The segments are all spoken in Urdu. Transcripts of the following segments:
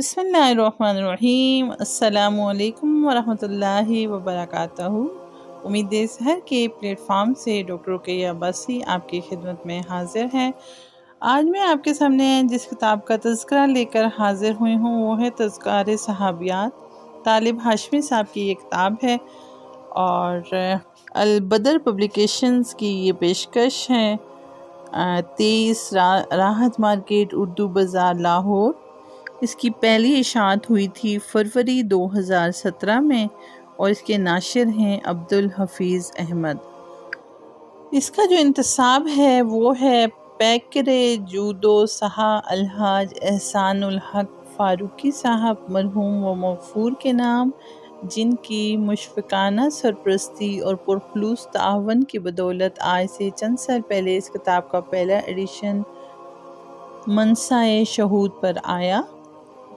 بسم اللہ الرحمن الرحیم۔ السلام علیکم ورحمۃ اللہ وبرکاتہ۔ امید سحر کے پلیٹ فارم سے ڈاکٹر رقیہ عباسی آپ کی خدمت میں حاضر ہے۔ آج میں آپ کے سامنے جس کتاب کا تذکرہ لے کر حاضر ہوئی ہوں وہ ہے تذکار صحابیات۔ طالب ہاشمی صاحب کی یہ کتاب ہے اور البدر پبلیکیشنز کی یہ پیشکش ہے۔ 23 راحت مارکیٹ اردو بازار لاہور۔ اس کی پہلی اشاعت ہوئی تھی فروری 2017 میں اور اس کے ناشر ہیں عبدالحفیظ احمد۔ اس کا جو انتصاب ہے وہ ہے پیکر جودو سہا الحاج احسان الحق فاروقی صاحب مرحوم و مغفور کے نام، جن کی مشفقانہ سرپرستی اور پرخلوص تعاون کی بدولت آج سے چند سال پہلے اس کتاب کا پہلا ایڈیشن منصۂ شہود پر آیا۔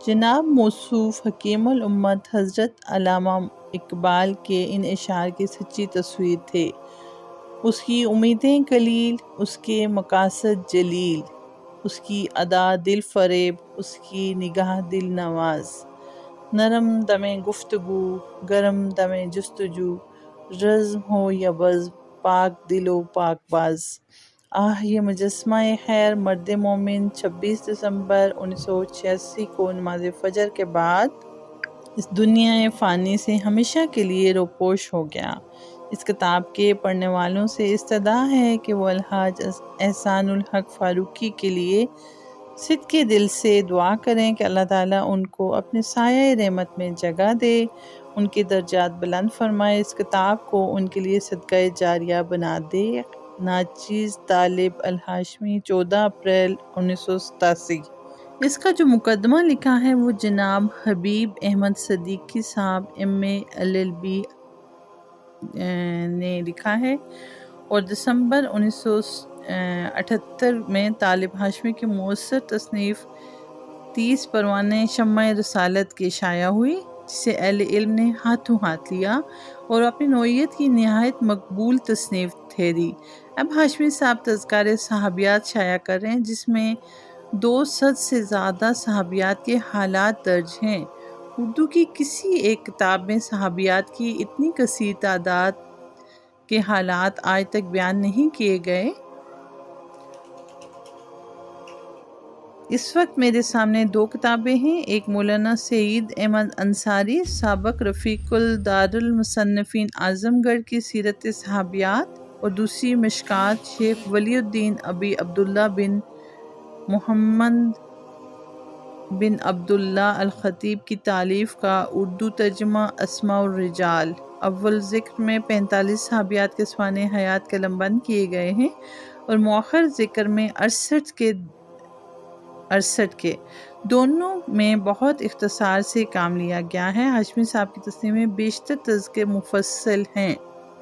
جناب موصوف حکیم الامت حضرت علامہ اقبال کے ان اشعار کی سچی تصویر تھے۔ اس کی امیدیں قلیل، اس کے مقاصد جلیل، اس کی ادا دل فریب، اس کی نگاہ دل نواز۔ نرم دم گفتگو، گرم دم جستجو، رزم ہو یا بزم، پاک دل و پاک باز۔ یہ مجسمہ خیر مرد مومن 26 دسمبر 1986 کو نماز فجر کے بعد اس دنیا فانی سے ہمیشہ کے لیے روپوش ہو گیا۔ اس کتاب کے پڑھنے والوں سے استدعا ہے کہ وہ الحاج احسان الحق فاروقی کے لیے صدقے دل سے دعا کریں کہ اللہ تعالیٰ ان کو اپنے سایہ رحمت میں جگہ دے، ان کے درجات بلند فرمائے، اس کتاب کو ان کے لیے صدقہ جاریہ بنا دے۔ ناچیز طالب الہاشمی 14 اپریل 1987۔ اس کا جو مقدمہ لکھا ہے وہ جناب حبیب احمد صدیقی صاحب MA LLB نے لکھا ہے اور دسمبر 1978 میں طالب ہاشمی کی مؤثر تصنیف 30 پروانے شمع رسالت کی شائع ہوئی، جسے اہل علم نے ہاتھوں ہاتھ لیا اور اپنی نوعیت کی نہایت مقبول تصنیف ٹھہری۔ اب ہاشمی صاحب تذکار صحابیات شائع کر رہے ہیں جس میں 200 سے زیادہ صحابیات کے حالات درج ہیں۔ اردو کی کسی ایک کتاب میں صحابیات کی اتنی کثیر تعداد کے حالات آج تک بیان نہیں کیے گئے۔ اس وقت میرے سامنے 2 کتابیں ہیں، ایک مولانا سعید احمد انصاری سابق رفیق الدار المصنفین اعظم گڑھ کی سیرت صحابیات اور دوسری مشکات شیخ ولی الدین ابی عبداللہ بن محمد بن عبداللہ الخطیب کی تالیف کا اردو ترجمہ اسماء الرجال۔ اول ذکر میں 45 صحابیات کے سوانح حیات قلم بند کیے گئے ہیں اور مؤخر ذکر میں 68 کے دونوں میں بہت اختصار سے کام لیا گیا ہے۔ ہاشمی صاحب کی تصنیف میں بیشتر تذکرے مفصل ہیں۔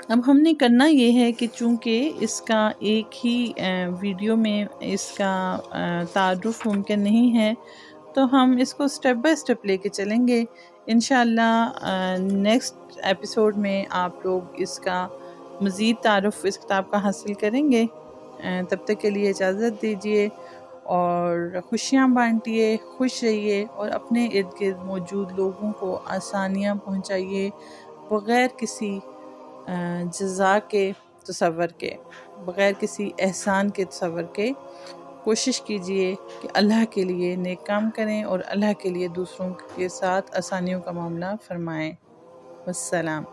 اب ہم نے کرنا یہ ہے کہ چونکہ اس کا ایک ہی ویڈیو میں اس کا تعارف ممکن نہیں ہے تو ہم اس کو سٹیپ بائی سٹیپ لے کے چلیں گے۔ انشاءاللہ نیکسٹ ایپیسوڈ میں آپ لوگ اس کا مزید تعارف اس کتاب کا حاصل کریں گے۔ تب تک کے لیے اجازت دیجیے اور خوشیاں بانٹیے، خوش رہیے اور اپنے ارد گرد موجود لوگوں کو آسانیاں پہنچائیے بغیر کسی جزا کے تصور کے، بغیر کسی احسان کے تصور کے۔ کوشش کیجئے کہ اللہ کے لیے نیک کام کریں اور اللہ کے لیے دوسروں کے ساتھ آسانیوں کا معاملہ فرمائیں۔ والسلام۔